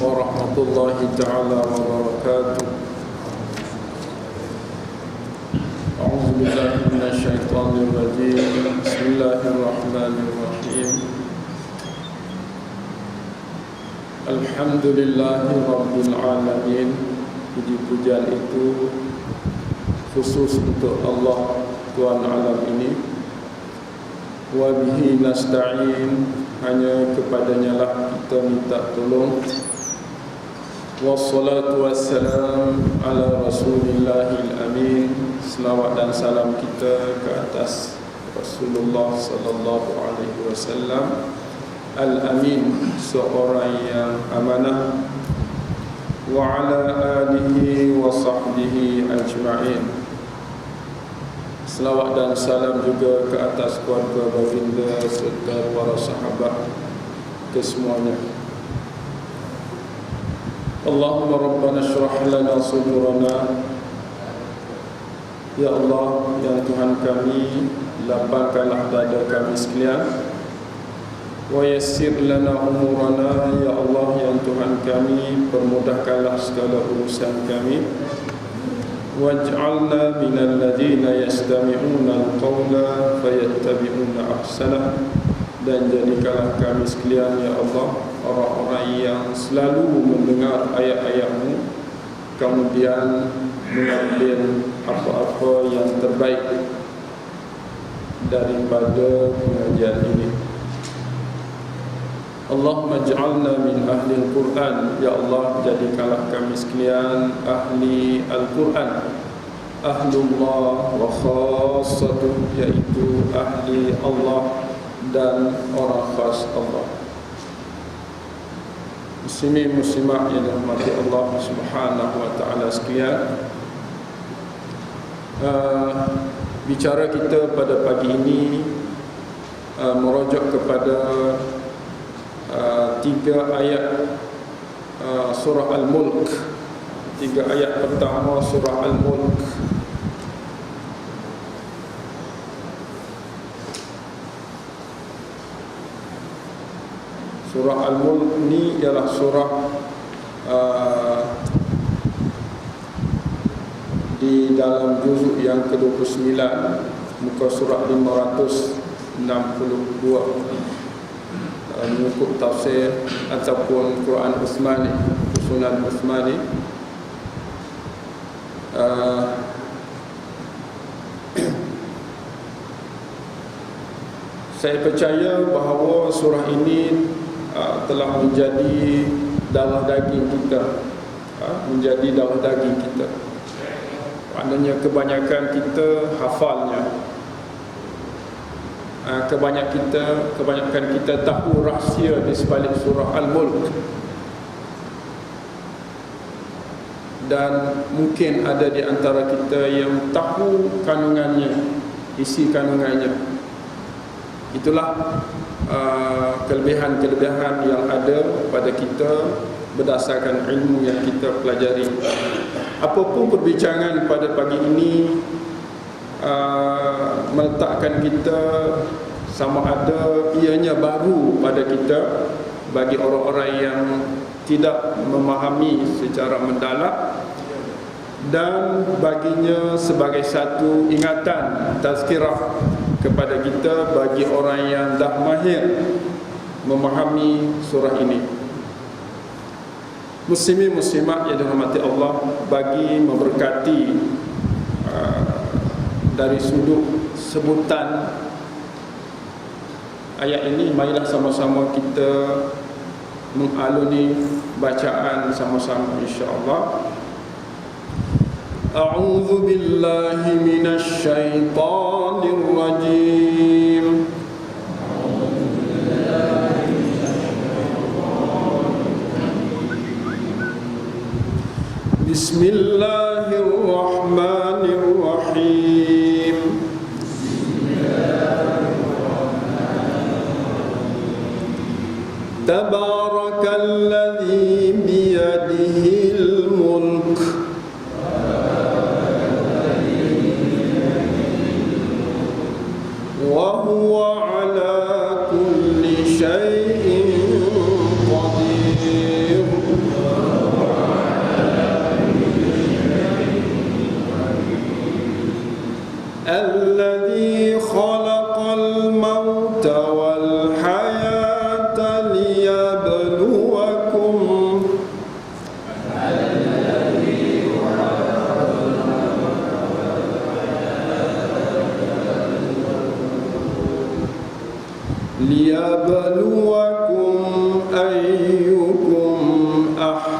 warahmatullahi ta'ala wabarakatuh. A'udzu billahi minasyaitonir rajim. Bismillahirrahmanirrahim. Alhamdulillahi rabbil alamin. Puji-pujian itu khusus untuk Allah, Tuhan alam ini. Wa bihi nasta'in, hanya kepadanya lah kita minta tolong. Wassalatu wassalam ala rasulillahil amin. Selawat dan salam kita ke atas Rasulullah sallallahu alaihi wasallam al-amin, seorang yang amanah. Wa ala alihi wa sahbihi ajma'in. Selawat dan salam juga ke atas keluarga baginda serta para sahabat kesemuanya. Allahumma rabbana syrah lana sudurana. Ya Allah, ya Tuhan kami, lapangkanlah dada kami sekalian. Wa yassir lana umurana. Ya Allah, ya Tuhan kami, permudahkanlah segala urusan kami. Waj'alna minal ladzina yastami'una al-qawla fayattabi'una ahsanah. Dan jadikanlah kami sekalian, ya Allah, orang-orang yang selalu mendengar ayat-ayat-Mu, kemudian mengambil apa-apa yang terbaik daripada pengajian ini. Allahumma ij'alna min ahli al-Quran. Ya Allah, jadikanlah kami sekalian ahli Al-Quran. Ahlullah wa khassatuh, yaitu ahli Allah dan orang khas Allah. Muslimin muslimat yang dirahmati Allah Subhanahu wa taala sekalian. Bicara kita pada pagi ini merujuk kepada 3 ayat surah Al-Mulk. 3 ayat pertama surah Al-Mulk. Surah Al-Mulk ni ialah surah di dalam juzuk yang ke-29, muka surah 562, mengikut tafsir ataupun Quran Uthmani, Sunan Uthmani. Saya percaya bahawa surah ini telah menjadi darah daging kita, menjadi darah daging kita. Maknanya kebanyakan kita hafalnya. Kebanyakan kita tahu rahsia di sebalik surah Al-Mulk. Dan mungkin ada di antara kita yang tahu kandungannya, isi kandungannya. Itulah kelebihan-kelebihan yang ada pada kita berdasarkan ilmu yang kita pelajari. Apapun perbincangan pada pagi ini meletakkan kita sama ada ianya baru pada kita, bagi orang-orang yang tidak memahami secara mendalam, dan baginya sebagai satu ingatan, tazkirah kepada kita bagi orang yang dah mahir memahami surah ini. Muslimin muslimat yang dirahmati Allah, bagi memberkati dari sudut sebutan ayat ini, marilah sama-sama kita mengaluni bacaan sama-sama insya-Allah. A'udzu billahi minasy syaithanir rajim. Bismillahirrahmanirrahim. Tabarakalladzi biyadihil mulk wa huwa ala kulli syai'in qadir.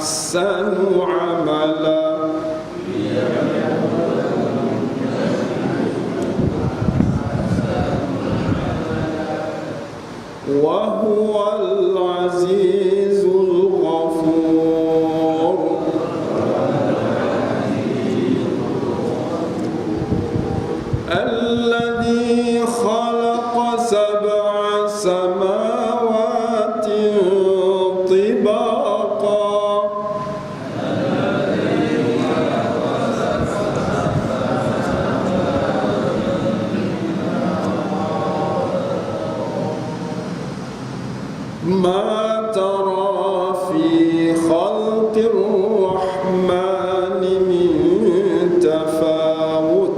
ahsanu amala. Wa huwal azizul ghafur. Alladhi khalaqa sab'a samawati tibaqa. Ma tara fi khalqir rahmani min tafawut.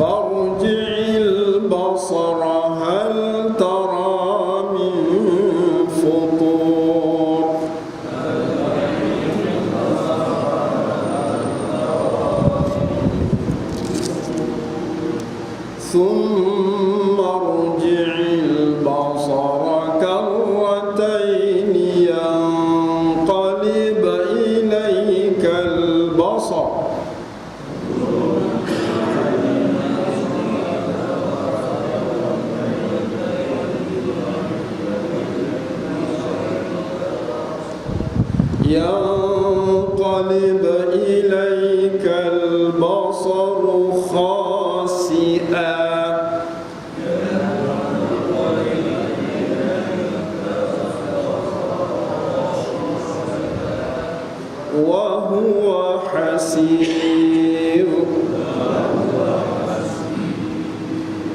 Farji'il basara hal tara min futur. ثم ارجع البصر كرتين ينقلب إليك البصر ينقلب إليك البصر خاسئا وهو حسير.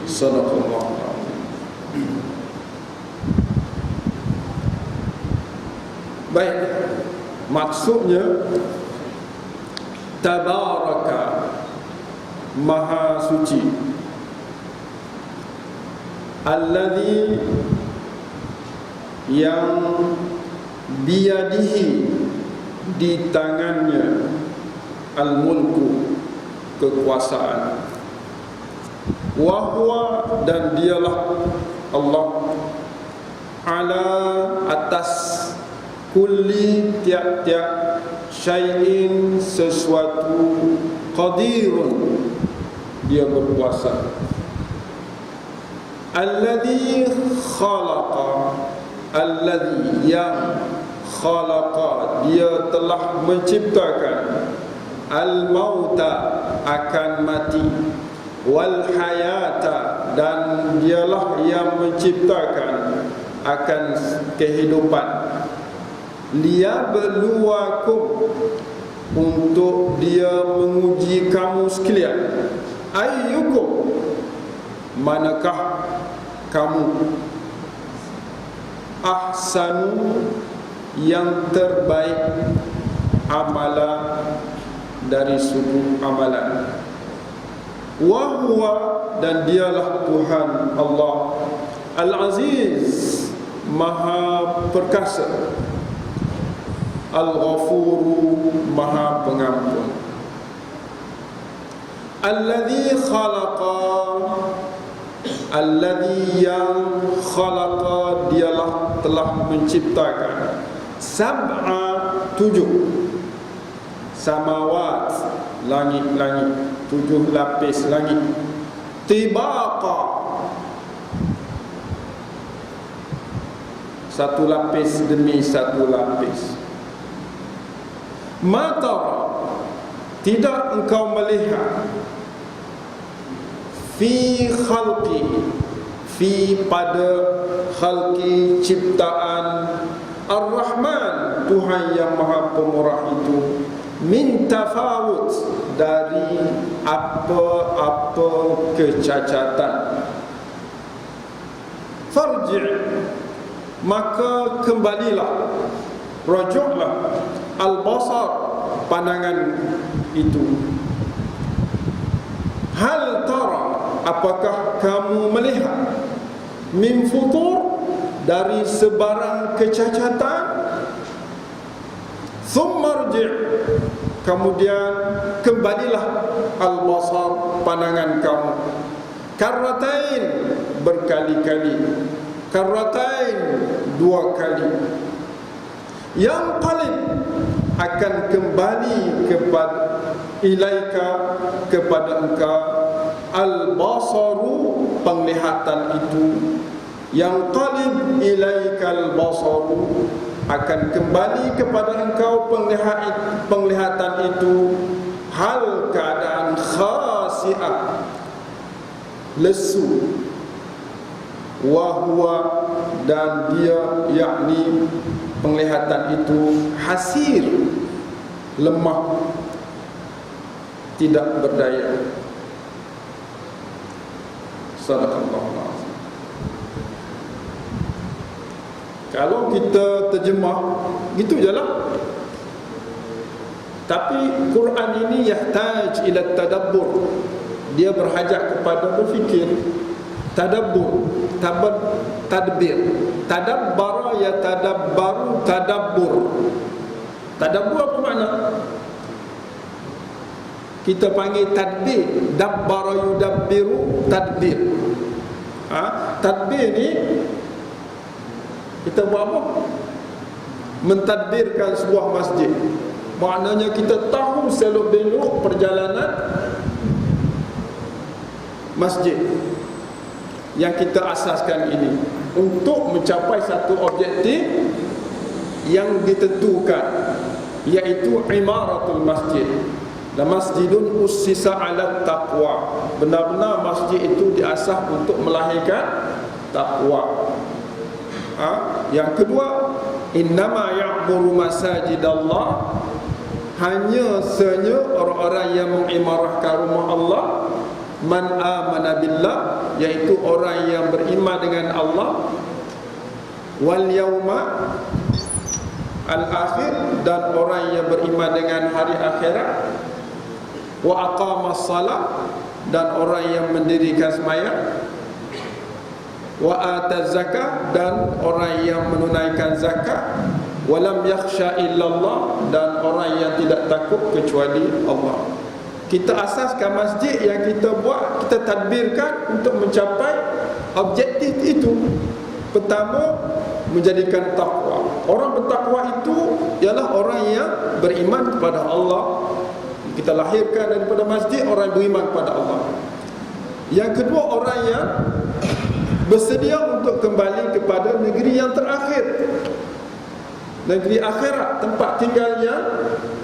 Sadaqallah. Baik, maksudnya tabaraka, maha suci, alladhi, yang biyadihi, di tangannya, al-mulku, kekuasaan, wahwa, dan dialah Allah, ala, atas, kulli, tiap-tiap, syai'in, sesuatu, qadirun, dia berkuasa. Alladhi khalaqa, alladhi, yang khalaqa, dia telah menciptakan, al-mauta, akan mati, wal hayata, dan dialah yang menciptakan akan kehidupan, liyabluwakum, untuk dia menguji kamu sekalian, ayyukum, manakah kamu, ahsanu, yang terbaik, amala, dari sudut amalan, wa huwa, dan dialah Tuhan Allah, al-aziz, maha perkasa, al-ghafuru, maha pengampun. Alladhi khalaqa, alladhi, yang khalaqa, dialah telah menciptakan, sab'a, 7, samawat, langit-langit, 7 lapis langit, tibaqa, satu lapis demi satu lapis. Mata, tidak engkau melihat, fi khalqi, fi, pada, khalqi, ciptaan, Ar-Rahman, Tuhan yang maha pemurah itu, min tafawut, dari apa-apa kecacatan. Farji', maka kembalilah, rajuklah, al-basar, pandangan itu. Hal tara, apakah kamu melihat, min futur, dari sebarang kecacatan. Thumma rji', kemudian kembalilah al-basar, pandangan kamu, karratain, berkali-kali, karratain, 2 kali, yang qalib, akan kembali kepada ilaika, kepada engkau, al-basaru, penglihatan itu, yang qalib ilaika al-basaru, akan kembali kepada engkau penglihatan itu, hal keadaan khasi'ah, lesu, wahwa, dan dia, yakni penglihatan itu, hasir, lemah, tidak berdaya. Sadaqallahul azim. Kalau kita terjemah gitu je lah. Tapi Quran ini yahtaj ila tadabbur. Dia berhajat kepada berfikir, tadabbur, tadbir. Tadabbara yatadabbaru, tadabbur. Tadabbur apa makna? Kita panggil tadbir, dabbara yudabbiru, tadbir. Tadbir ni kita buat apa? Mentadbirkan sebuah masjid. Maknanya kita tahu selok belok perjalanan masjid yang kita asaskan ini untuk mencapai satu objektif yang ditentukan, iaitu imaratul masjid. La masjidun ussisa 'ala taqwa. Benar-benar masjid itu diasas untuk melahirkan takwa. Yang kedua, innama ya'muru masajidallah, hanya saja orang-orang yang mengimarahkan rumah Allah, man amana billah, iaitu orang yang beriman dengan Allah, wal yauma al-akhir, dan orang yang beriman dengan hari akhirat, wa aqamas salat, dan orang yang mendirikan sembahyang, wa ataz zakat, dan orang yang menunaikan zakat, wa lam yakhsha illallah, dan orang yang tidak takut kecuali Allah. Kita asaskan masjid yang kita buat, kita tadbirkan untuk mencapai objektif itu. Pertama, menjadikan takwa. Orang bertakwa itu ialah orang yang beriman kepada Allah. Kita lahirkan daripada masjid orang yang beriman kepada Allah. Yang kedua, orang yang bersedia untuk kembali kepada negeri yang terakhir, negeri akhirat, tempat tinggal yang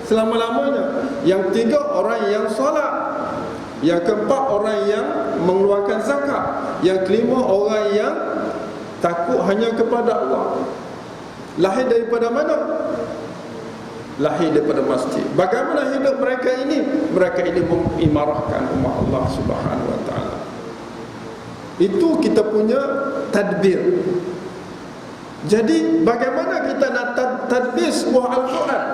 selama-lamanya. Yang tiga, orang yang solat. Yang keempat, orang yang mengeluarkan zakat. Yang kelima, orang yang takut hanya kepada Allah. Lahir daripada mana? Lahir daripada masjid. Bagaimana hidup mereka ini? Mereka ini mengimarahkan rumah Allah Subhanahu wa ta'ala. Itu kita punya tadbir. Jadi bagaimana kita nak tadbir sebuah Al-Quran?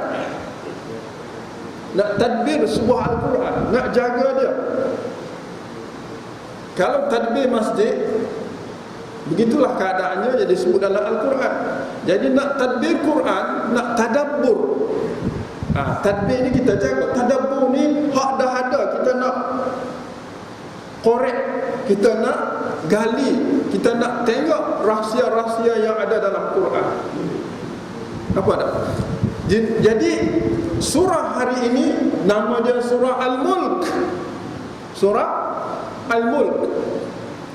Nak tadbir sebuah Al-Quran, nak jaga dia. Kalau tadbir masjid, begitulah keadaannya yang disebut dalam Al-Quran. Jadi nak tadbir Quran, nak tadabbur. Tadbir ni kita jaga. Tadabbur ni hak dah ada, kita nak korek, kita nak gali, kita nak tengok rahsia-rahsia yang ada dalam Quran. Apa dah? Jadi surah hari ini nama dia surah Al-Mulk. Surah Al-Mulk.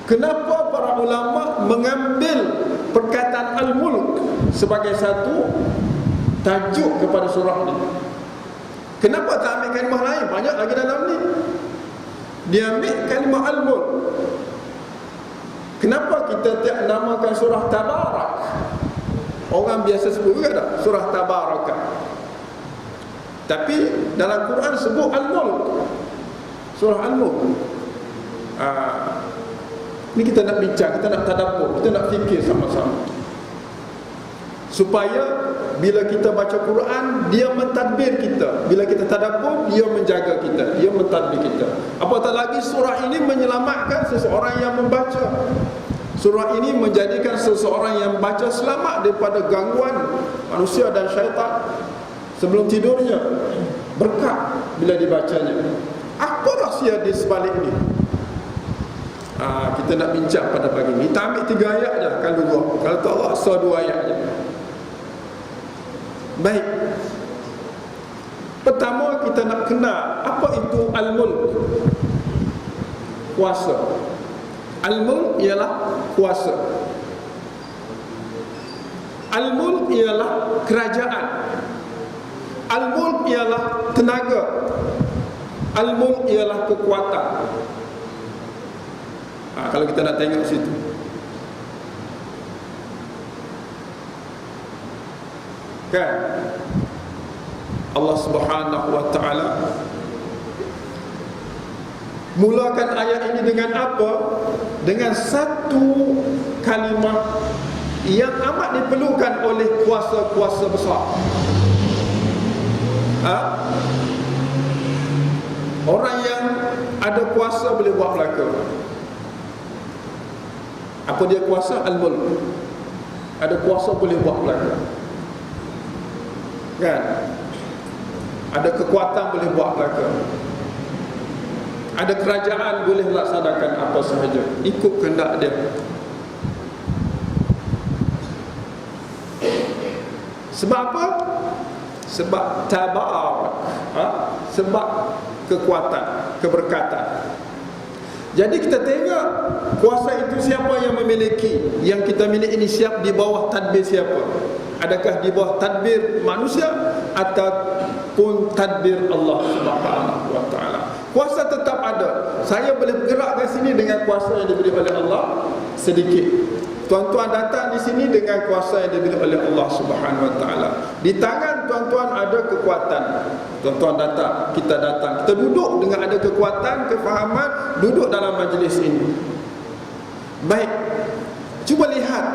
Kenapa para ulama mengambil perkataan Al-Mulk sebagai satu tajuk kepada surah ini? Kenapa tak ambil kalimah lain? Banyak lagi dalam ni. Dia ambil kalimah Al-Mulk. Kenapa kita tak namakan surah Tabarak? Orang biasa sebut juga tak? Surah Tabarak. Tapi dalam Quran sebut Al-Mulk. Surah Al-Mulk. Ini kita nak bincang, kita nak tadabbur, kita nak fikir sama-sama, supaya bila kita baca Quran, dia mentadbir kita. Bila kita tadabbur, dia menjaga kita, dia mentadbir kita. Apatah lagi surah ini menyelamatkan seseorang yang membaca. Surah ini menjadikan seseorang yang baca selamat daripada gangguan manusia dan syaitan sebelum tidurnya. berkat bila dibacanya. Apa rahsia di sebalik ni? Kita nak bincang pada pagi ni. Kita ambil 3 ayat je kalau tak Allah so 2 ayat je. Baik. Pertama kita nak kenal apa itu al-mulk. Kuasa. Al-mulk ialah kuasa. Al-mulk ialah kerajaan. Al-mulk ialah tenaga. Al-mulk ialah kekuatan. Kalau kita nak tengok situ, kan Allah Subhanahu wa ta'ala mulakan ayat ini dengan apa? Dengan satu kalimah yang amat diperlukan oleh kuasa-kuasa besar. Orang yang ada kuasa boleh buat belaka. Apa dia kuasa? Al-mulk. Ada kuasa boleh buat belaka, kan? Ada kekuatan boleh buat belaka. Ada kerajaan boleh laksanakan apa sahaja ikut kehendak dia. Sebab apa? Sebab tabarak, sebab kekuatan, keberkatan. Jadi kita tengok kuasa itu siapa yang memiliki. Yang kita miliki ini siap di bawah tadbir siapa? Adakah di bawah tadbir manusia ataupun tadbir Allah Subhanahu wa ta'ala? Kuasa tetap ada. Saya boleh bergerak ke sini dengan kuasa yang diberi oleh Allah sedikit. Tuan-tuan datang di sini dengan kuasa yang diberi oleh Allah Subhanahu wa ta'ala. Di tangan tuan-tuan ada kekuatan. Tuan-tuan datang, kita duduk dengan ada kekuatan, kefahaman, duduk dalam majlis ini. Baik. Cuba lihat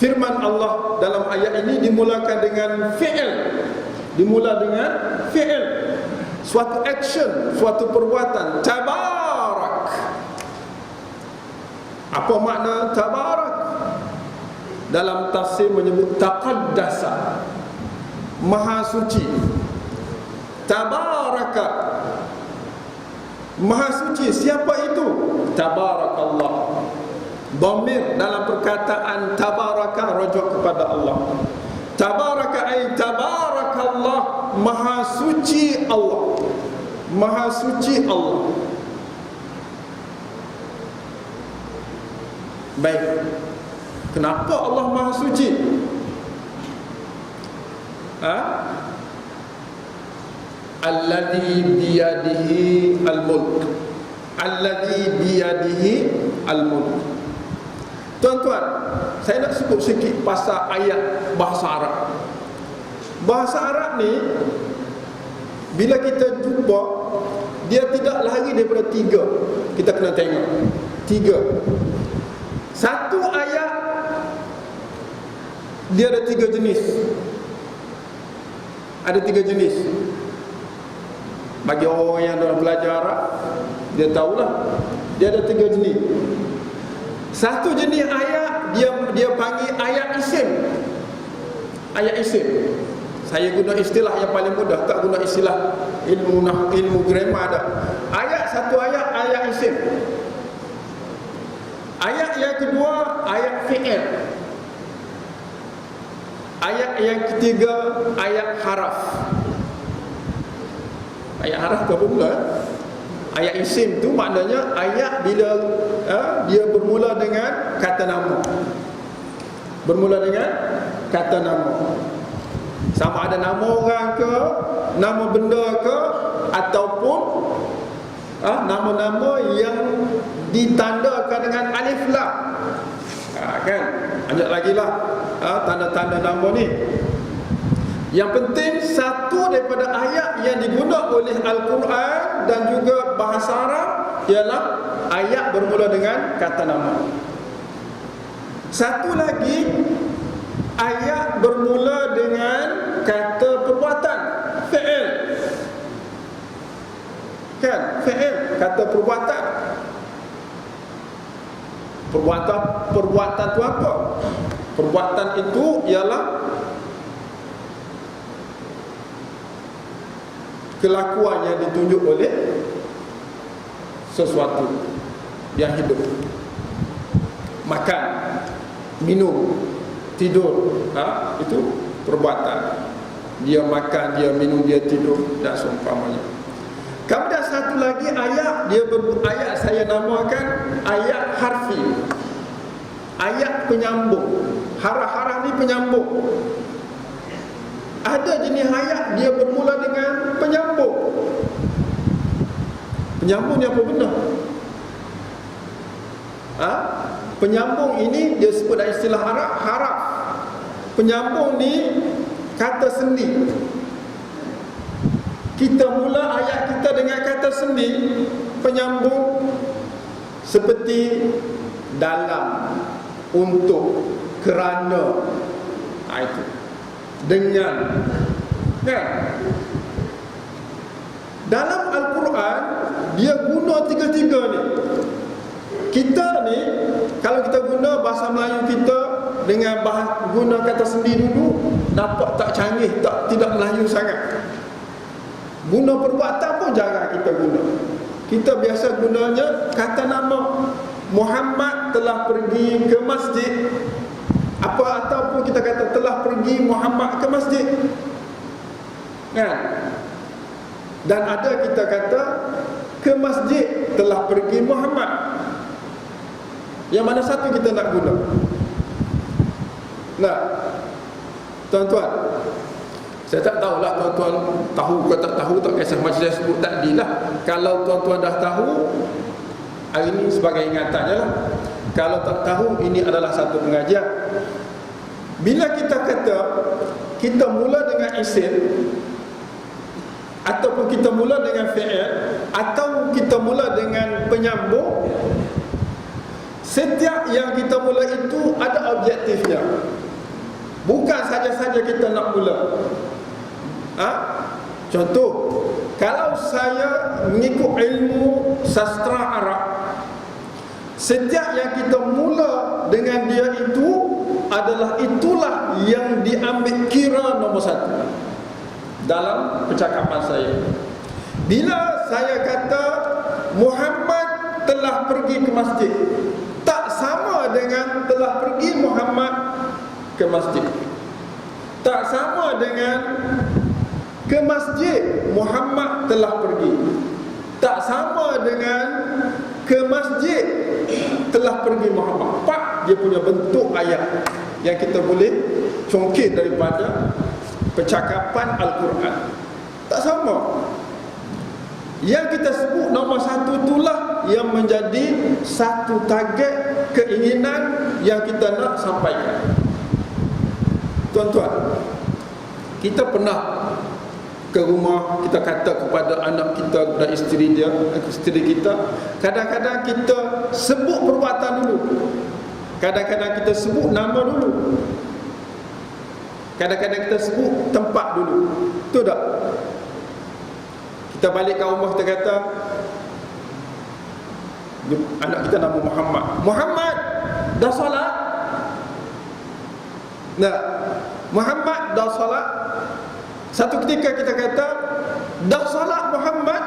firman Allah dalam ayat ini dimulakan dengan fi'il. Dimula dengan fi'il. Suatu action, suatu perbuatan. Tabarak. Apa makna tabarak? Dalam tafsir menyebut taqaddasa, maha suci. Tabaraka, maha suci. Siapa itu? Tabarakallah. Dhamir dalam perkataan tabaraka rujuk kepada Allah. Tabaraka ay tabarakallah, maha suci Allah. Maha suci Allah. Baik. Kenapa Allah maha suci? Alladhi biyadihi al-mulk. Alladhi biyadihi al-mulk. Tuan-tuan, saya nak sebut sikit pasal ayat bahasa Arab. Bahasa Arab ni bila kita jumpa, dia tidak lari daripada 3. Kita kena tengok 3. Satu ayat dia ada 3 jenis. Ada 3 jenis. Bagi orang yang dah belajar Arab, dia tahulah dia ada 3 jenis. Satu jenis ayat dia panggil ayat isim. Ayat isim. Saya guna istilah yang paling mudah, tak guna istilah ilmu grammar dah. Satu ayat isim. Ayat yang kedua ayat fi'il. Ayat yang ketiga ayat haraf. Ayat haraf apa pula? Ayat isim tu maknanya ayat bila dia bermula dengan kata nama. Bermula dengan kata nama. Sama ada nama orang ke, nama benda ke, ataupun nama-nama yang ditandakan dengan alif lam. Kan? Banyak lagi lah tanda-tanda nama ni. Yang penting satu daripada ayat yang digunakan oleh Al-Quran dan juga bahasa Arab ialah ayat bermula dengan kata nama. Satu lagi ayat bermula dengan kata perbuatan, fi'il. Kan? Fi'il, kata perbuatan. Perbuatan itu apa? Perbuatan itu ialah kelakuan yang ditunjuk oleh sesuatu yang hidup. Makan, minum, tidur, itu perbuatan. Dia makan, dia minum, dia tidur dan seumpamanya. Kemudian satu lagi ayat, ayat saya namakan ayat harfi, ayat penyambung. Harah-harah ni penyambung. Ada jenis ayat dia bermula dengan penyambung. Penyambung ni apa benda? Penyambung ini dia sebut dalam istilah Arab haraf. Penyambung ni kata sendi. Kita mula ayat kita dengan kata sendi, penyambung, seperti dalam, untuk, kerana, itu dengan, kan? Dalam Al-Quran dia guna tiga-tiga ni. Kita ni kalau kita guna bahasa Melayu kita dengan guna kata sendi dulu, nampak tak canggih, tidak Melayu sangat. Guna perbuatan pun jarang kita guna. Kita biasa gunanya kata nama. Muhammad telah pergi ke masjid, ataupun kita kata telah pergi Muhammad ke masjid, kan? Dan ada kita kata ke masjid telah pergi Muhammad. Yang mana satu kita nak guna? Nah, tuan-tuan, saya tak tahulah tuan-tuan tahu ke tak tahu, tak kisah macam saya sebut tadi lah. Kalau tuan-tuan dah tahu, hari ini sebagai ingatannya lah. Kalau tak tahu, ini adalah satu pengajian. Bila kita kata kita mula dengan isim, ataupun kita mula dengan fi'il, atau kita mula dengan penyambung, setiap yang kita mula itu ada objektifnya. Bukan saja-saja kita nak mula. Contoh, kalau saya mengikut ilmu sastra Arab, setiap yang kita mula dengan dia itu adalah itulah yang diambil kira nombor satu dalam percakapan saya. Bila saya kata Muhammad telah pergi ke masjid, tak sama dengan telah pergi Muhammad ke masjid. Tak sama dengan ke masjid Muhammad telah pergi. Tak sama dengan ke masjid telah pergi Muhammad. Pak, dia punya bentuk ayat yang kita boleh congkir daripada percakapan Al-Quran. Tak sama. Yang kita sebut nombor satu itulah yang menjadi satu target keinginan yang kita nak sampaikan. Tuan-tuan, kita pernah ke rumah, kita kata kepada anak kita dan isteri kita, kadang-kadang kita sebut perbuatan dulu, kadang-kadang kita sebut nama dulu, kadang-kadang kita sebut tempat dulu. Betul tak? Kita balik ke rumah, kita kata anak kita nama Muhammad. Muhammad dah solat? Nah, Muhammad dah solat. Satu ketika kita kata dah solat Muhammad.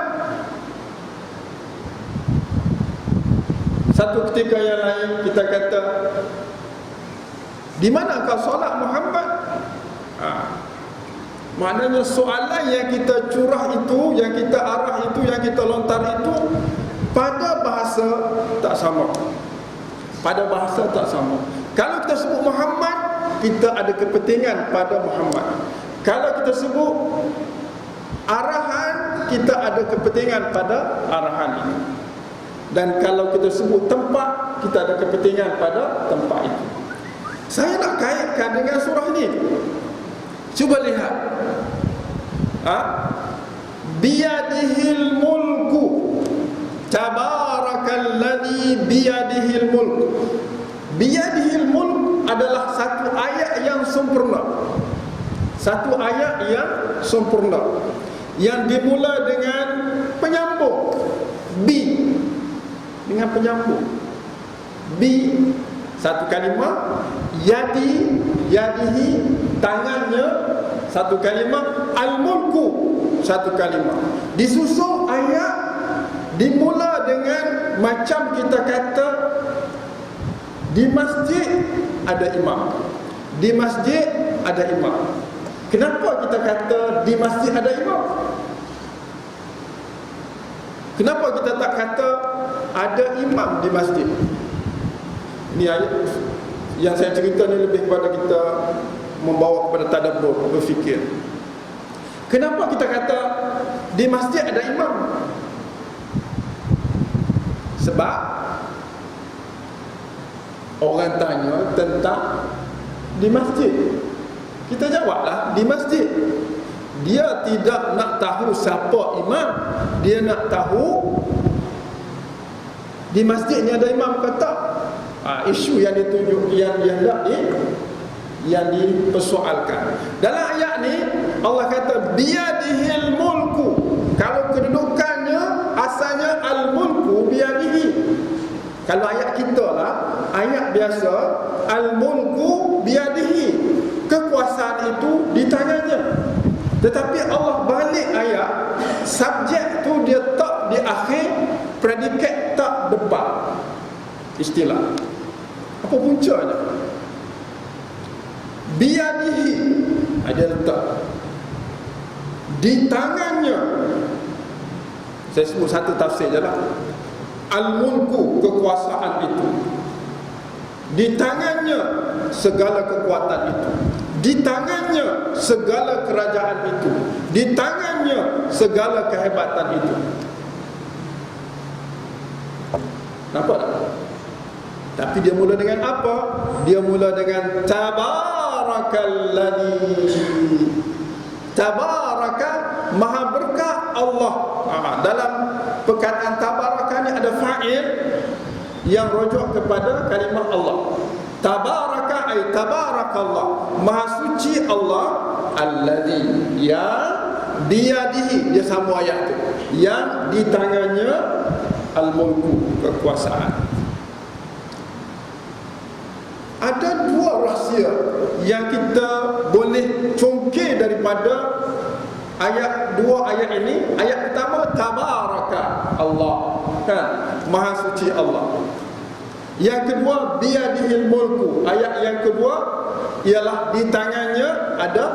Satu ketika yang lain kita kata di mana kau solat Muhammad? Maknanya soalan yang kita curah itu, yang kita arah itu, yang kita lontar itu pada bahasa tak sama. Pada bahasa tak sama. Kalau kita sebut Muhammad, kita ada kepentingan pada Muhammad. Kalau kita sebut arahan, kita ada kepentingan pada arahan itu. Dan kalau kita sebut tempat, kita ada kepentingan pada tempat itu. Saya nak kaitkan dengan surah ini. Cuba lihat. Biyadihil mulku, tabarakalladzi biyadihil mulk. Biyadihil mulk adalah satu ayat yang sempurna. Satu ayat yang sempurna, yang dimula dengan penyambung bi, dengan penyambung bi, satu kalimah. Yadihi, tangannya, satu kalimah. Al-mulku, satu kalimah. Disusun ayat dimula dengan macam kita kata di masjid ada imam. Di masjid ada imam. Kenapa kita kata di masjid ada imam? Kenapa kita tak kata ada imam di masjid? Ini ayat yang saya cerita ni lebih kepada kita membawa kepada tadabbur, berfikir. Kenapa kita kata di masjid ada imam? Sebab orang tanya tentang di masjid. Kita jawablah di masjid. Dia tidak nak tahu siapa imam, dia nak tahu di masjid ni ada imam ke tak. Isu yang ditunjuk yang dipersoalkan. Dalam ayat ni Allah kata biyadihil mulku. Kalau kedudukannya asalnya al-mulku biyadihi. Kalau ayat kita lah, ayat biasa, al-mulku biyadihi. Kekuasaan itu di tangannya. Tetapi Allah balik ayat, subjek tu dia tak di akhir, predikat tak depan. Istilah. Apa puncanya? Biyadihi, ada letak di tangannya. Saya sebut satu tafsir je lah. Al-mulku, kekuasaan itu. Di tangannya segala kekuatan itu. Di tangannya segala kerajaan itu. Di tangannya segala kehebatan itu. Nampak tak? Tapi dia mula dengan apa? Dia mula dengan tabarakalladzi. Tabaraka, maha berkah Allah. Dalam perkataan tabaraka ni ada fa'il yang rujuk kepada kalimah Allah. Tabaraka ay tabarakallah, maha suci Allah, alladzi, yang biyadihi, dia sama ayat tu, yang di tangannya al-mulku, kekuasaan. Ada dua rahsia yang kita boleh congkir daripada dua ayat ini. Ayat pertama, tabaraka Allah, kan, maha suci Allah. Yang kedua, biyadihil mulku. Ayat yang kedua ialah di tangannya ada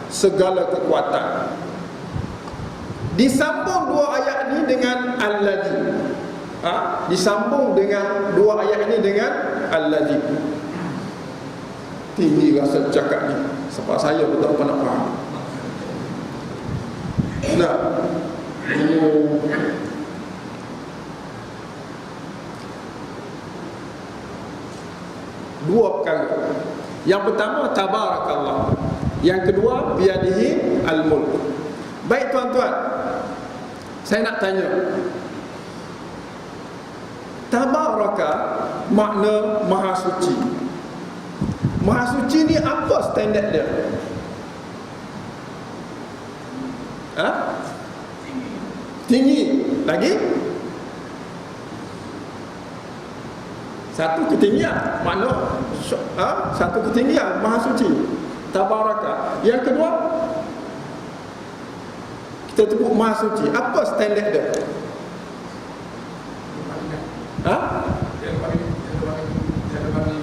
segala kekuatan. Disambung dua ayat ini dengan alladzi. Disambung dengan dua ayat ini dengan alladzi. Tinggi rasa cakap ni, sebab saya pun tak apa nak faham. Nah, dua perkara. Yang pertama tabarakallah, yang kedua biyadihi al-mulk. Baik tuan-tuan, saya nak tanya, tabaraka makna maha suci. Maha suci ni apa standard dia? Tinggi. Lagi? Satu ketinggian. Makna satu ketinggian, maha suci. Tabaraka. Yang kedua, kita sebut maha suci. Apa standard dia?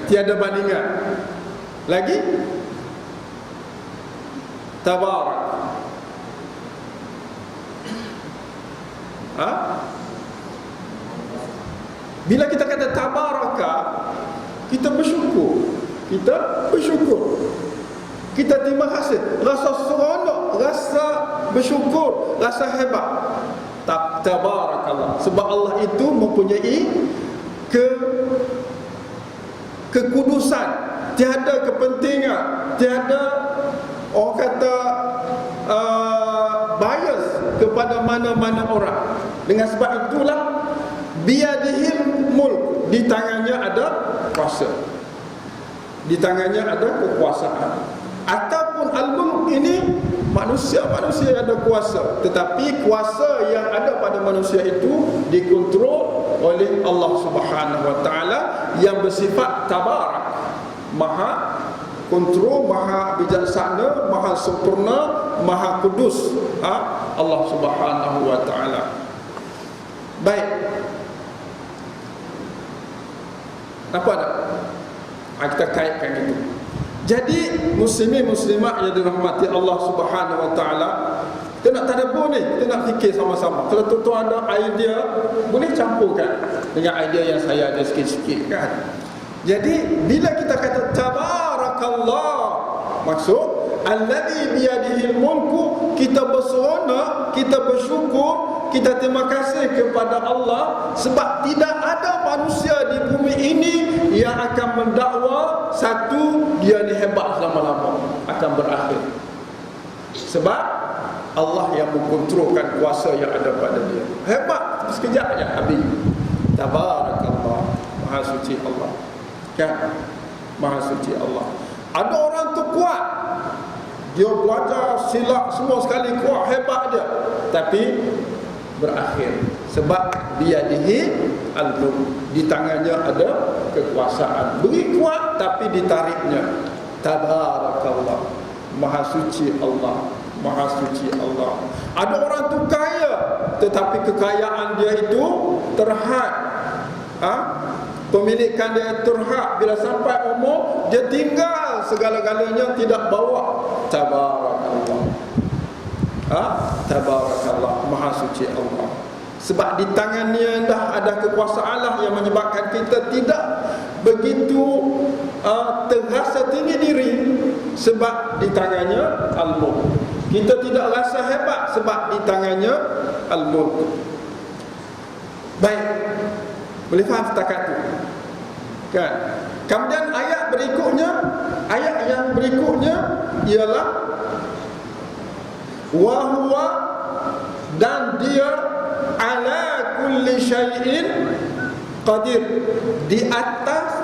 Tiada bandingan. Lagi? Tabarak. Bila kita kata tabaraka, kita bersyukur. Kita bersyukur. Kita terima kasih. Rasa seronok, rasa bersyukur, rasa hebat. Tabarakallah. Sebab Allah itu mempunyai kekudusan. Tiada kepentingan, tiada orang kata bias kepada mana-mana orang. Dengan sebab itulah biyadihil mulk, di tangannya ada kuasa, di tangannya ada kekuasaan. Ataupun al-mulk ini manusia ada kuasa, tetapi kuasa yang ada pada manusia itu dikontrol oleh Allah Subhanahu wa taala yang bersifat tabarak, maha kontrol, maha bijaksana, maha sempurna, Maha Kudus, Allah Subhanahu wa taala. Baik. Apa ada? Kita kaitkan gitu. Jadi muslimin muslimat yang dirahmati Allah Subhanahu wa taala, kita nak tadabbur ni, kita nak fikir sama-sama. Kalau tuan-tuan ada idea, boleh campurkan dengan idea yang saya ada sikit-sikit kan. Jadi bila kita kata tabarakallah, maksud alladzi biyadihil mulku, kita berseronok, kita bersyukur, kita terima kasih kepada Allah sebab tidak ada manusia di bumi ini yang akan mendakwa satu dia ni hebat selama-lama, akan berakhir. Sebab Allah yang mengkontrolkan kuasa yang ada pada dia. Hebat, sekejap aja habis. Tabarakallah, Maha suci Allah. Kan? Maha suci Allah. Ada orang tu kuat, dia belajar silat semua sekali, kuat, hebat dia, tapi berakhir sebab biyadihi al-mulk, di tangannya ada kekuasaan. Beri kuat tapi ditariknya. Tabarakallah, Maha suci Allah, Maha suci Allah. Ada orang tu kaya tetapi kekayaan dia itu terhad, pemilikan dia terhad. Bila sampai umur dia tinggal segala-galanya, tidak bawa. Tabarakallah, tabarakallah, Maha suci Allah. Sebab di tangannya dah ada kekuasaan lah yang menyebabkan kita tidak begitu terasa tinggi diri, sebab di tangannya al-mulk. Kita tidak rasa hebat sebab di tangannya al-mulk. Baik, boleh faham setakat tu kan? Kemudian ayat yang berikutnya ialah wa huwa, dan dia ala kulli syai'in qadir, di atas.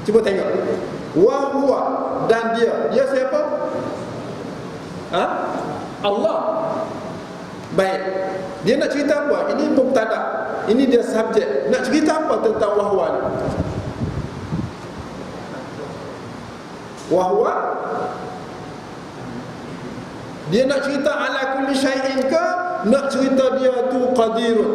Cuba tengok, wa huwa, dan dia siapa? Allah. Baik, dia nak cerita apa? Ini mubtada, ini dia subjek. Nak cerita apa tentang wa huwa ni? Wa huwa, dia nak cerita ala kulli syai'in ke nak cerita dia tu qadirun?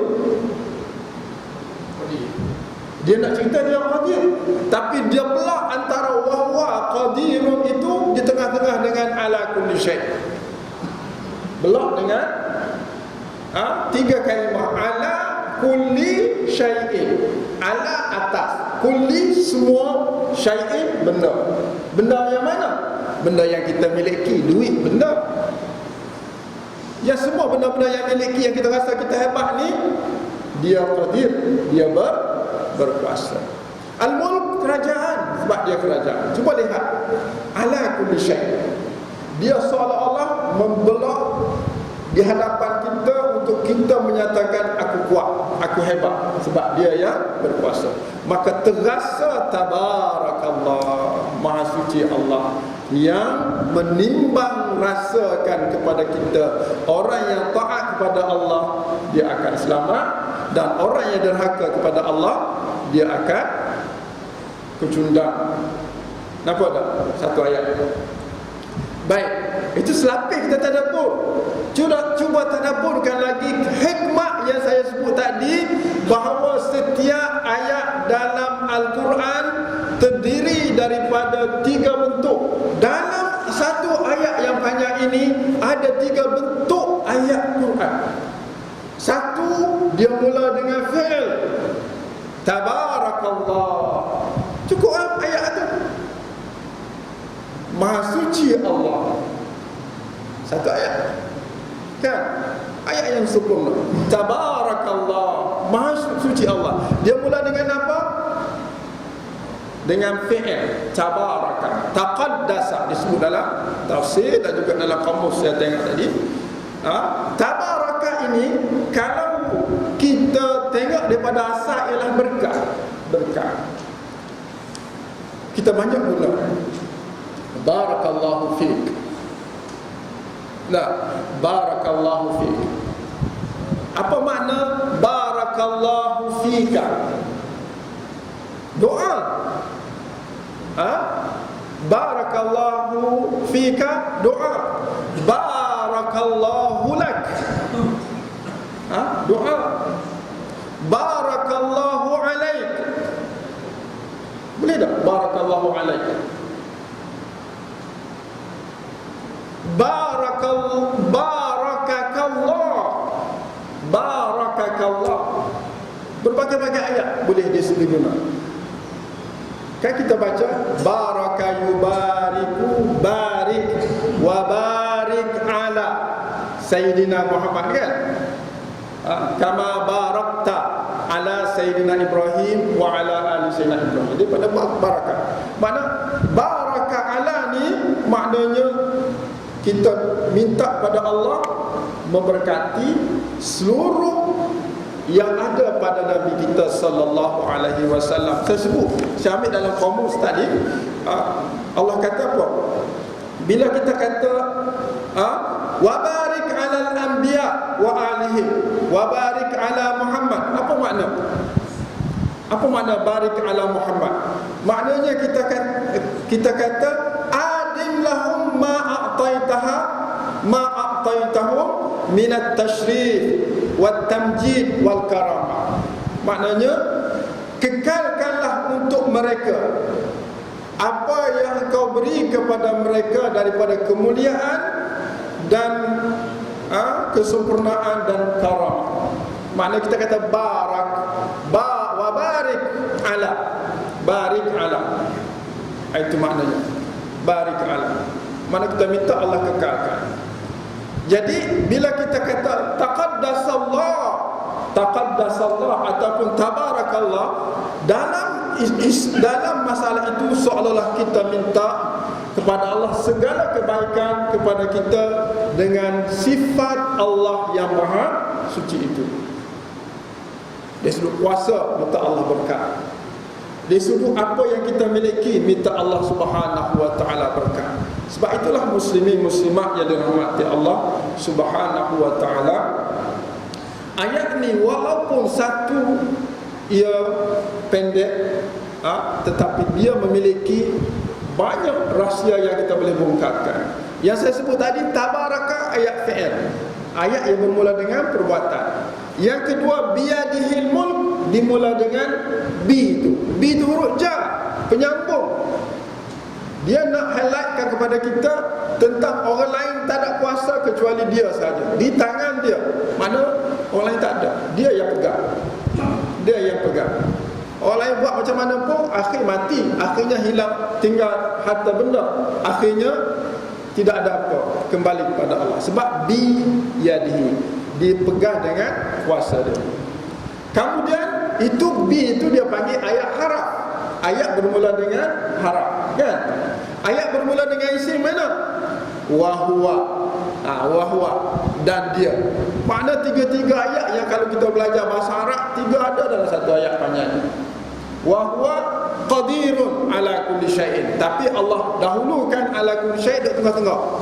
Dia nak cerita dia qadir, tapi dia belah antara wa huwa qadirun itu di tengah-tengah dengan ala kulli syai'. Belah dengan tiga kalimah. Ala kulli syai'in, ala atas, kulli semua, syai'in benda. Benda yang mana? Benda yang kita miliki, duit benda. Ya, semua benda-benda yang miliki, yang kita rasa kita hebat ni, dia qadir, dia berkuasa. Al-mulk, kerajaan, sebab dia kerajaan. Cuba lihat, ala kulli syai', dia seolah-olah membelah di hadapan kita untuk kita menyatakan aku kuat, aku hebat, sebab dia yang berkuasa. Maka terasa tabarakallah, Maha suci Allah, yang menimbang rasakan kepada kita. Orang yang taat kepada Allah, dia akan selamat, dan orang yang derhaka kepada Allah, dia akan kecundang. Nampak tak satu ayat? Baik, itu selapis kita tadabbur. Cuba tadabburkan lagi hikmah yang saya sebut tadi, bahawa setiap ayat dalam Al-Quran terdiri daripada 3 bentuk. Dalam satu ayat yang panjang ini ada 3 bentuk ayat Quran. Satu, dia mula dengan fi'il, tabarakallah. Cukup ayat itu, Maha suci Allah. Satu ayat kan, ayat yang sempurna. Tabarakallah, Maha suci Allah. Dia mula dengan apa? Dengan fi'il, tabaraka, taqaddasa, disebut dalam tafsir dan juga dalam kamus saya tengok tadi. Tabaraka ini, kalau kita tengok daripada asal, ialah berkah. Kita banyak guna barakallahu fiik. Barakallahu fiik. Apa makna barakallahu fiika? Doa. Barakallahu fika, doa. barakallahu lak. Doa. Barakallahu alaik. Boleh tak? Barakallahu alaik. Barakakallah. Berbagai-bagai ayat boleh digunakan. Kan kita baca baraka yubariku barik wa barik ala Sayyidina Muhammad kan? Kama barakta ala Sayyidina Ibrahim wa ala ali Sayyidina Ibrahim. Jadi pada barakah. Mana barakah ala ni maknanya kita minta pada Allah memberkati seluruh yang ada pada Nabi kita sallallahu alaihi wasallam. Saya sebut, saya ambil dalam kamus tadi, Allah kata apa? Bila kita kata wa barik alal anbiya wa alihim wa barik ala Muhammad, apa makna? Apa makna barik ala Muhammad? Maknanya kita kata adil lahum ma a'taitahum minat tashrif wat tamjid wal karamah. Maknanya kekalkanlah untuk mereka apa yang kau beri kepada mereka daripada kemuliaan dan kesempurnaan dan karamah. Maknanya kita kata wa barik ala. Itu maknanya barik ala. Mana kita minta Allah kekalkan. Jadi bila kita kata taqaddasallah ataupun tabarakallah, dalam masalah itu seolah-olah kita minta kepada Allah segala kebaikan kepada kita dengan sifat Allah yang maha suci itu. Dia suruh puasa, minta Allah berkat. Dia suruh apa yang kita miliki, minta Allah Subhanahu wa taala berkat. Sebab itulah muslimin muslimat yang dirahmati Allah Subhanahu wa taala, ayat ni walaupun satu ia pendek, tetapi dia memiliki banyak rahsia yang kita boleh bongkarkan. Yang saya sebut tadi tabaraka ayat fi'il, ayat yang bermula dengan perbuatan. Yang kedua biyadihil mulk, dimula dengan bi itu. Bi itu huruf jar, penyambung. Dia nak highlightkan kepada kita tentang orang lain tak ada kuasa kecuali dia saja. Di tangan dia. Mana orang lain tak ada. Dia yang pegang. Dia yang pegang. Orang lain buat macam mana pun, akhir mati, akhirnya hilang, tinggal harta benda, akhirnya tidak ada apa, kembali kepada Allah. Sebab bi yadihi, dipegang dengan kuasa dia. Kemudian itu bi itu dia panggil ayat haraf. Ayat bermula dengan haraf, kan? Ayat bermula dengan isim mana? Wahwa. Wahwa dan dia. Makna tiga-tiga ayat yang kalau kita belajar bahasa Arab, tiga ada dalam satu ayat panjang. Wahwa qadirun ala kulli syai'in. Tapi Allah dahulukan ala kulli syai' di tengah-tengah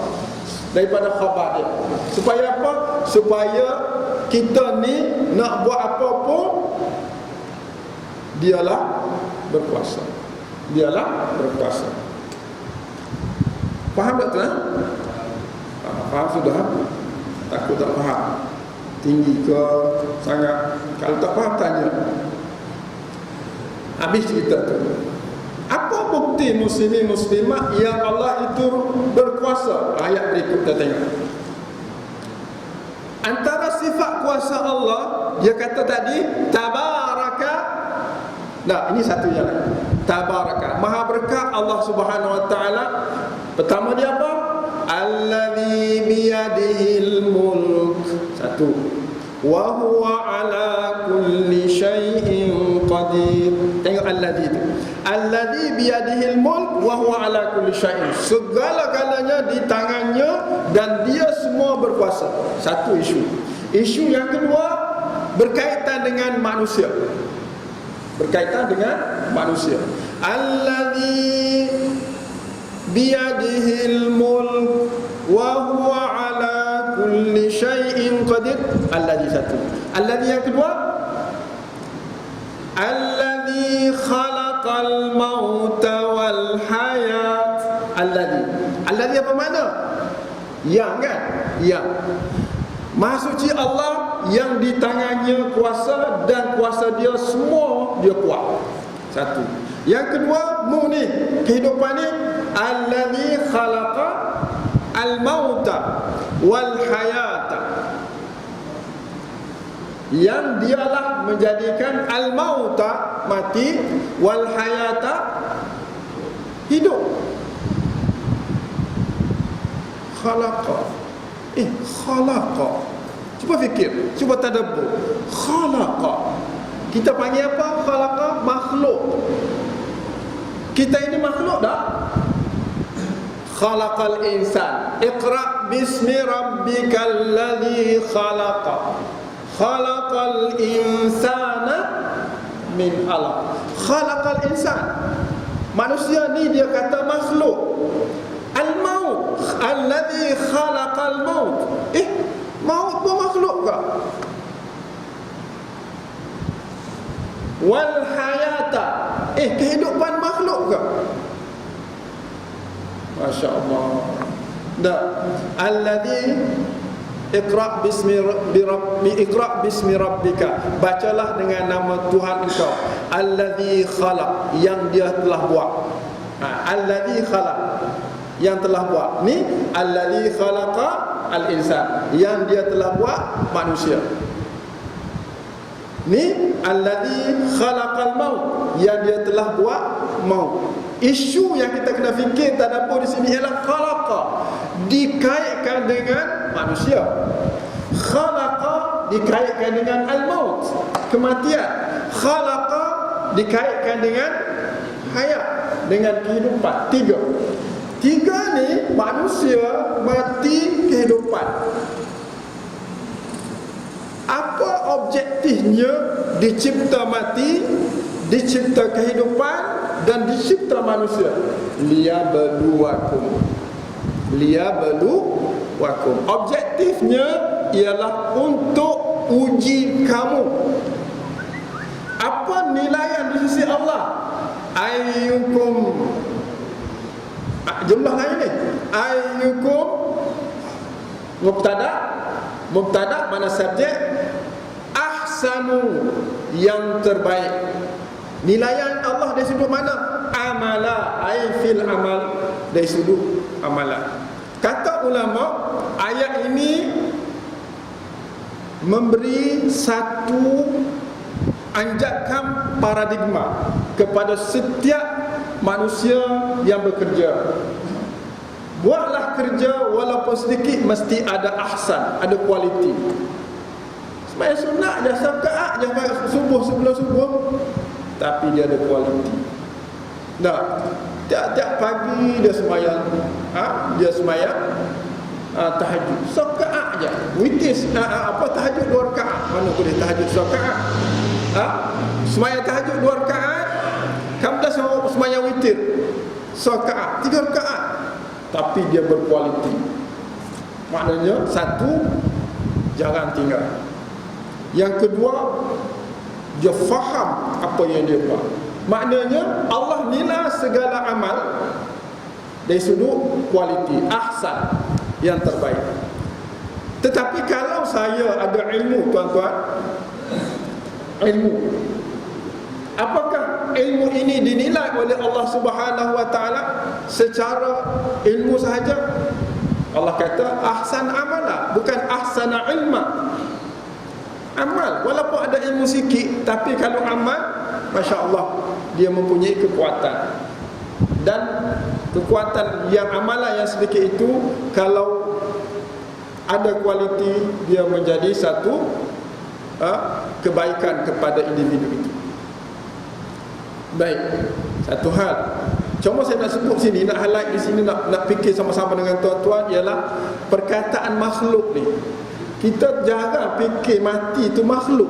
daripada khabar dia. Supaya apa? Supaya kita ni nak buat apa pun, dialah berkuasa. Dialah berkuasa. Faham tak tuan? Faham sudah? Takut tak faham? Tinggi ke sangat? Kalau tak faham tanya. Habis cerita tu. Apa bukti muslimin muslimat yang Allah itu berkuasa? Ayat berikut kita tengok. Antara sifat kuasa Allah, dia kata tadi tabaraka. Nah, ini satu yang lain. Tabaraka, maha berkah Allah Subhanahu wa taala. Pertama dia apa? Allazi biyadihil mulk. Satu. Wa huwa ala kulli syai'in qadir. Tengok allazi itu. Allazi biyadihil mulk wa huwa ala kulli syai'in. Segala-galanya di tangannya dan dia semua berkuasa. Satu isu. Isu yang kedua berkaitan dengan manusia. Berkaitan dengan manusia. Allazi biyadihil mulk wa huwa ala kulli syai'in qadir. Allazi satu. Allazi yang kedua, allazi khalaqal mauta wal hayat. Allazi apa makna? Yang kan? Yang Maha suci Allah yang di tangannya kuasa, dan kuasa dia semua dia kuat. Satu. Yang kedua, mu ni, kehidupan ni, allazi khalaqa al-mauta wal hayata, yang dialah menjadikan al-mauta mati, wal hayata hidup. Khalaqa, khalaqa, cuba fikir, cuba tadabbur. Khalaqa, kita panggil apa? Khalaqa, makhluk. Kita ini makhluk tak? Khalaqal insan, Iqra bismi rabbikal ladzi khalaqa, khalaqal insana min alaq. Khalaqal insan, manusia ni dia kata makhluk. Al-maut, alladzi khalaqal maut. Maut pun makhluk ke? Wal hayata, kehidupan makhluk ke? Masya Allah. Dah. Alladzi Iqra bismi rabbika, bacalah dengan nama Tuhan engkau. Alladzi khalaq, yang dia telah buat. Alladzi khalaq, yang telah buat. Ni alladzi khalaqa al-insan, yang dia telah buat manusia. Ni alladzi khalaqal maut, yang dia telah buat maut. Isu yang kita kena fikir tadabbur di sini ialah khalaqa dikaitkan dengan manusia, khalaqa dikaitkan dengan al-maut, kematian, khalaqa dikaitkan dengan hayat, dengan kehidupan. Tiga ni, manusia, mati, kehidupan. Apa objektifnya dicipta mati, dicipta kehidupan, dan dicipta manusia? Liyabluwakum. Objektifnya ialah untuk uji kamu. Apa nilaian di sisi Allah? Ayyukum, jumlah lain ni, ayyukum mubtada mana subjek, ahsanu, yang terbaik. Nilaian Allah dari sudut mana? Amala, ay fil amal, dari sudut amalan. Kata ulama, ayat ini memberi satu anjakan paradigma kepada setiap manusia yang bekerja. Buatlah kerja walaupun sedikit, mesti ada ahsan, ada kualiti. Sembahyang sunat je, rakaat je subuh, sebelum subuh, tapi dia ada kualiti. Tiap-tiap pagi dia sembahyang, tahajud rakaat je, witis, tahajud 2 rakaat. Mana boleh tahajud rakaat? Sembahyang tahajud 2 rakaat, kemudian sembahyang witir rakaat, 3 rakaat, tapi dia berkualiti. Maknanya satu, jangan tinggal. Yang kedua, dia faham apa yang dia buat. Maknanya Allah nilai segala amal dari sudut kualiti, ahsan, yang terbaik. Tetapi kalau saya ada ilmu, tuan-tuan, ilmu, apakah ilmu ini dinilai oleh Allah Subhanahu wa taala secara ilmu sahaja? Allah kata ahsan amala, bukan ahsana ilma. Amal, walaupun ada ilmu sikit, tapi kalau amal, Masya Allah, dia mempunyai kekuatan. Dan kekuatan yang amalan yang sedikit itu, kalau ada kualiti, dia menjadi satu kebaikan kepada individu itu. Baik, satu hal, cuma saya nak sebut sini, nak highlight di sini, nak fikir sama-sama dengan tuan-tuan, ialah perkataan makhluk ni. Kita jangan fikir mati itu makhluk.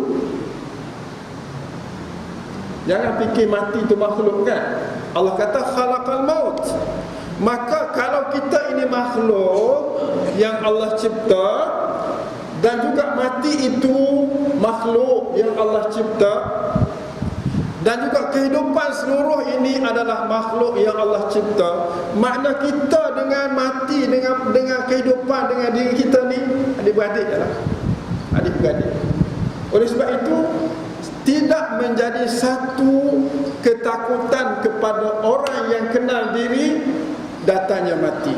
Jangan fikir mati itu makhluk, kan? Allah kata khalaqal maut. Maka kalau kita ini makhluk yang Allah cipta, dan juga mati itu makhluk yang Allah cipta, dan juga kehidupan seluruh ini adalah makhluk yang Allah cipta. Makna kita dengan mati, dengan kehidupan, dengan diri kita ni adik-beradik adalah adik-beradik. Oleh sebab itu, tidak menjadi satu ketakutan kepada orang yang kenal diri datangnya mati.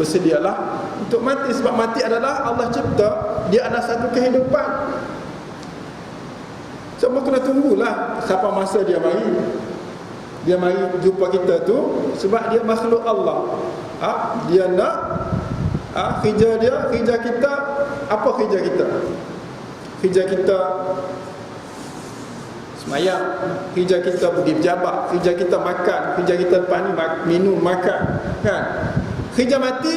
Bersedialah untuk mati, sebab mati adalah Allah cipta, dia adalah satu kehidupan. Cuma kena tunggulah siapa masa dia mari. Dia mari jumpa kita tu sebab dia makhluk Allah. Dia nak kerja dia, kerja kita. Apa kerja kita? Kerja kita semayang, kerja kita pergi berjabat, kerja kita makan, kerja kita lepas ni minum, makan, kan? Kerja mati,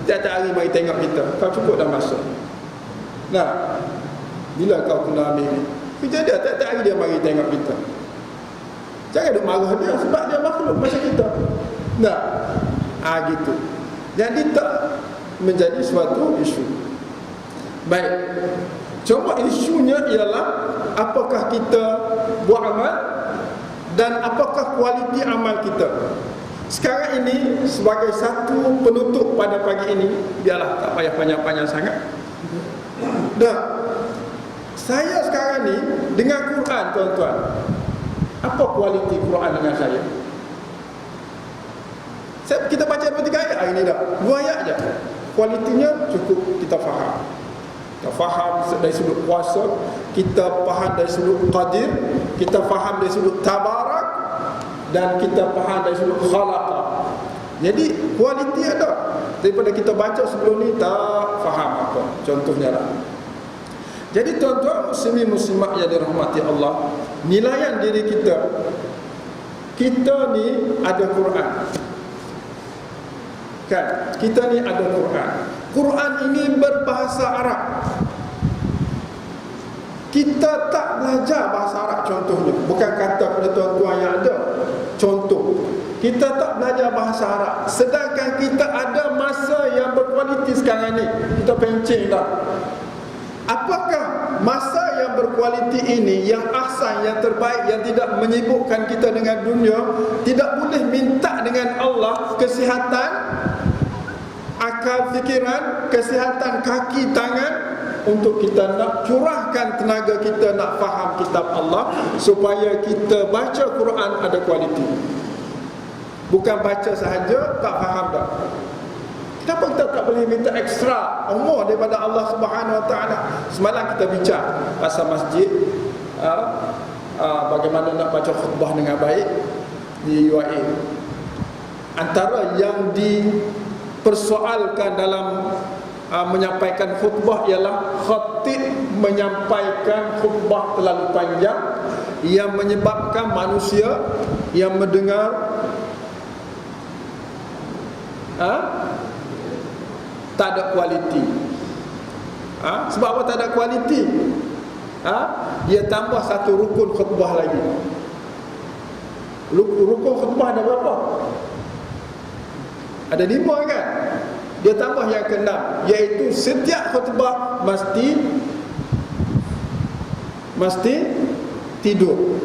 tiap-tiap hari mari tengok kita. Kau cukup dah masuk. Nah, bila kau kena ambil ni? Kerja dia, tiap-tiap hari dia mari tengok kita. Jangan duk marah dia sebab dia makhluk macam kita. Nah, gitu. Jadi tak menjadi suatu isu. Baik. Cuma isunya ialah apakah kita buat amal dan apakah kualiti amal kita. Sekarang ini sebagai satu penutup pada pagi ini, biarlah tak payah panjang-panjang sangat. Dah. Saya sekarang ni dengan Quran, tuan-tuan. Apa kualiti Quran dengan saya? Kita baca 2-3 ayat hari ni dah. 2 ayat je. Kualitinya cukup kita faham. Kita faham dari sudut kuasa, kita faham dari sudut qadir, kita faham dari sudut tabarak, dan kita faham dari sudut khalaqa. Jadi kualiti ada. Daripada kita baca sebelum ni tak faham apa. Contohnya lah. Jadi tuan-tuan muslimin muslimat yang dirahmati Allah, nilaian diri kita, kita ni ada Quran, kan? Kita ni ada Quran. Quran ini berbahasa Arab. Kita tak belajar bahasa Arab contohnya. Bukan kata kepada tuan-tuan yang ada. Contoh, kita tak belajar bahasa Arab. Sedangkan kita ada masa yang berkualiti sekarang ni. Kita pencing dah. Apakah masa yang berkualiti ini, yang ahsan, yang terbaik, yang tidak menyibukkan kita dengan dunia, tidak boleh minta dengan Allah kesihatan akal fikiran, kesihatan kaki tangan, untuk kita nak curahkan tenaga kita nak faham kitab Allah, supaya kita baca Quran ada kualiti. Bukan baca sahaja tak faham dah. Kenapa kita tak boleh minta ekstra umur daripada Allah Subhanahu Wa Taala? Semalam kita bincang pasal masjid, bagaimana nak baca khutbah dengan baik di UAE. Antara yang dipersoalkan dalam menyampaikan khutbah ialah khatib menyampaikan khutbah terlalu panjang yang menyebabkan manusia yang mendengar tak ada kualiti. Sebab apa tak ada kualiti? Dia tambah satu rukun khutbah lagi. Rukun khutbah ada berapa? Ada 5 kan? Dia tambah yang ke-6, iaitu setiap khutbah mesti tidur.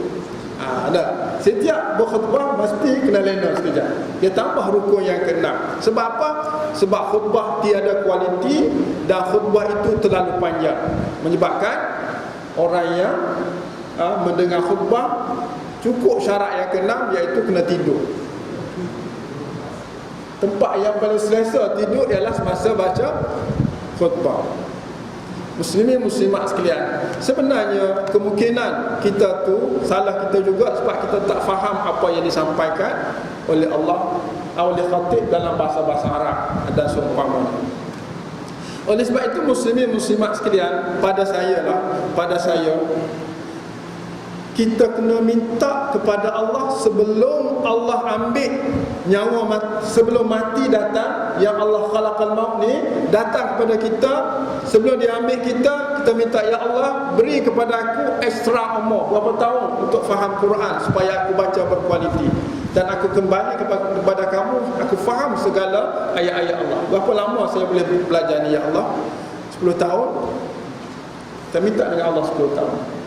Ada. Setiap berkhutbah mesti kena lena sekejap. Dia tambah rukun yang ke-6. Sebab apa? Sebab khutbah tiada kualiti dan khutbah itu terlalu panjang, menyebabkan orang yang mendengar khutbah cukup syarat yang ke-6, iaitu kena tidur. Tempat yang paling selesa tidur ialah semasa baca khutbah. Muslimin muslimat sekalian, sebenarnya kemungkinan kita tu salah kita juga sebab kita tak faham apa yang disampaikan oleh Allah, oleh khatib dalam bahasa-bahasa Arab dan seumpamanya. Oleh sebab itu muslimin muslimat sekalian, pada saya kita kena minta kepada Allah sebelum Allah ambil nyawa, sebelum mati datang, yang Allah khalaqal maut ni datang kepada kita, sebelum dia ambil kita minta, ya Allah beri kepada aku ekstra umur berapa tahun untuk faham Quran supaya aku baca berkualiti, dan aku kembali kepada kamu, aku faham segala ayat-ayat Allah. Berapa lama saya boleh belajar ni ya Allah? 10 tahun. Kita minta dengan Allah 10 tahun.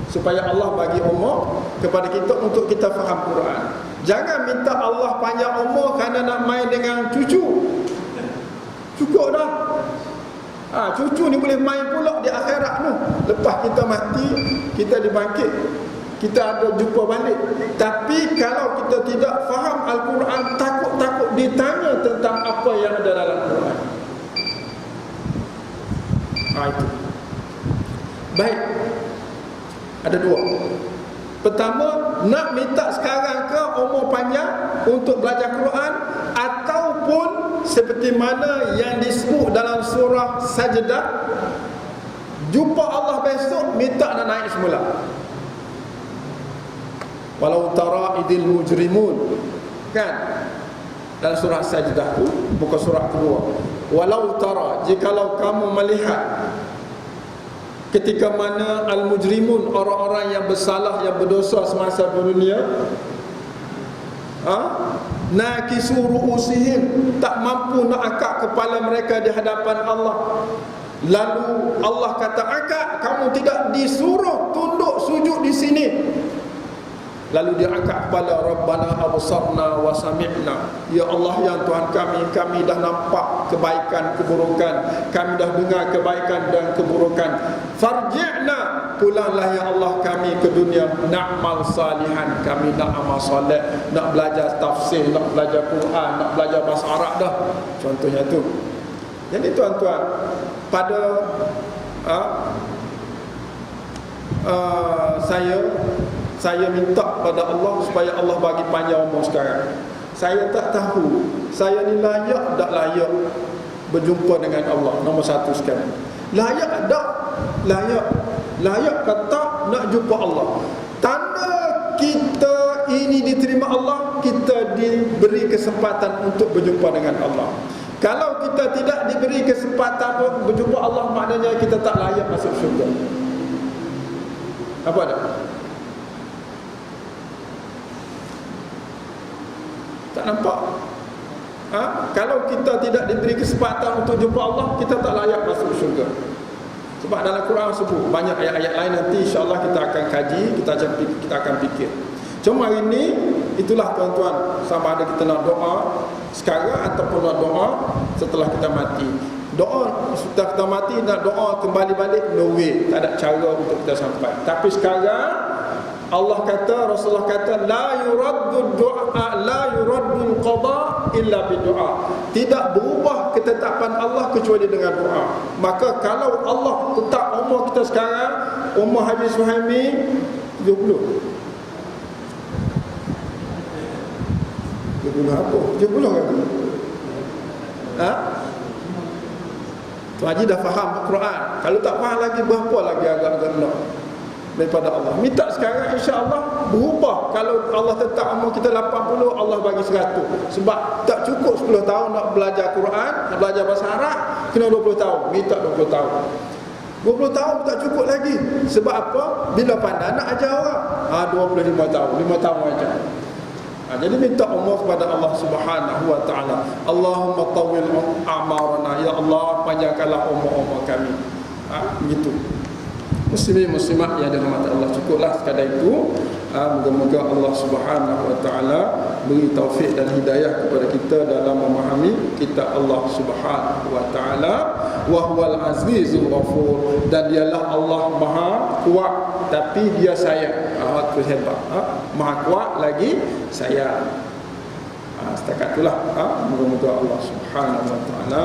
supaya Allah bagi umur kepada kita untuk kita faham Quran. Jangan minta Allah panjang umur kerana nak main dengan cucu. Cukup dah. Cucu ni boleh main pula di akhirat tu. Lepas kita mati, kita dibangkit, kita ada jumpa balik. Tapi kalau kita tidak faham Al-Quran, takut-takut ditanya tentang apa yang ada dalam Quran. Itu. Baik. Ada dua. Pertama, nak minta sekarang ke umur panjang untuk belajar Quran, ataupun seperti mana yang disebut dalam surah Sajdah, jumpa Allah besok minta nak naik semula. Walau tara idil mujrimun, kan, dalam surah Sajdah tu, bukan surah kedua. Walau tara, jikalau kamu melihat ketika mana al-mujrimun, orang-orang yang bersalah, yang berdosa semasa dunia, nakisu ru'usihim, tak mampu nak angkat kepala mereka di hadapan Allah. Lalu Allah kata, angkat, kamu tidak disuruh tunduk sujud di sini. Lalu dia angkat kepala, Rabbana absarna wa sami'na, ya Allah, yang Tuhan kami dah nampak kebaikan keburukan, kami dah dengar kebaikan dan keburukan. Farji'na, pulanglah ya Allah kami ke dunia, na'mal salihan, kami nak amal soleh, nak belajar tafsir, nak belajar Quran, nak belajar bahasa Arab dah. Contohnya tu. Jadi tuan-tuan, pada saya minta pada Allah supaya Allah bagi panjang umur sekarang. Saya tak tahu saya ni layak tak layak berjumpa dengan Allah. Nombor satu sekarang, layak tak? Layak ke tak nak jumpa Allah? Tanda kita ini diterima Allah, kita diberi kesempatan untuk berjumpa dengan Allah. Kalau kita tidak diberi kesempatan untuk berjumpa Allah, maknanya kita tak layak masuk syurga. Apa dah? Tak nampak? Kalau kita tidak diberi kesempatan untuk jumpa Allah, kita tak layak masuk syurga. Sebab dalam Quran sebut banyak ayat-ayat lain, nanti insya-Allah kita akan kaji, kita akan fikir. Cuma hari ini, itulah tuan-tuan, sama ada kita nak doa sekarang ataupun nak doa setelah kita mati. Doa setelah kita mati, nak doa kembali balik, no way, tak ada cara untuk kita sampai. Tapi sekarang Allah kata, Rasulullah kata, la yuraddu du'a, la yuraddu qada illa bidu'a. Tidak berubah ketetapan Allah kecuali dengan doa. Maka kalau Allah tetap umur kita sekarang, umur Haji Suhaimi 70. 70 apa? 70 kan? Tu Haji dah faham Quran. Kalau tak faham lagi, berapa lagi agak-agak nak daripada Allah. Minta sekarang, insya-Allah berubah. Kalau Allah tetap umur kita 80, Allah bagi 100. Sebab tak cukup 10 tahun nak belajar Quran, nak belajar bahasa Arab, kena 20 tahun. Minta 20 tahun. 20 tahun tak cukup lagi. Sebab apa? Bila pandai nak ajar orang, 25 tahun, 5 tahun ajar. Jadi minta umur kepada Allah Subhanahu wa taala. Allahumma tawwil a'marana, ya Allah, panjangkanlah umur-umur kami. Begitu. Muslimin muslimat yang dirahmati Allah, cukuplah sekadar itu. Moga-moga Allah Subhanahu wa taala beri taufik dan hidayah kepada kita dalam memahami kitab Allah Subhanahu wa taala. Wa huwal azizul ghafur, dan dialah Allah Maha kuat tapi dia sayang. Itu hebat. Maha kuat lagi sayang. Setakat itulah. Moga-moga Allah Subhanahu wa taala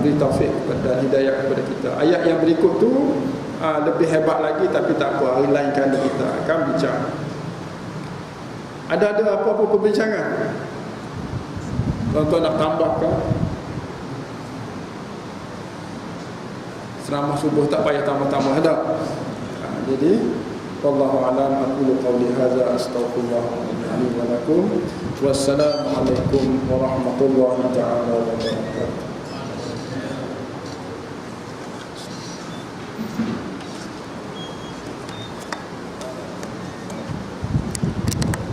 beri taufik dan hidayah kepada kita. Ayat yang berikut tu lebih hebat lagi, tapi tak apa, hari lain kali kita akan bincang. Ada apa-apa perbincangan? Tuan-tuan nak tambahkan? Ceramah subuh tak payah tambah-tambah dah. Jadi wallahu a'lam, aqulu qawli hadza, astaghfirullah li wa lakum. Wassalamu alaikum warahmatullahi ta'ala wabarakatuh.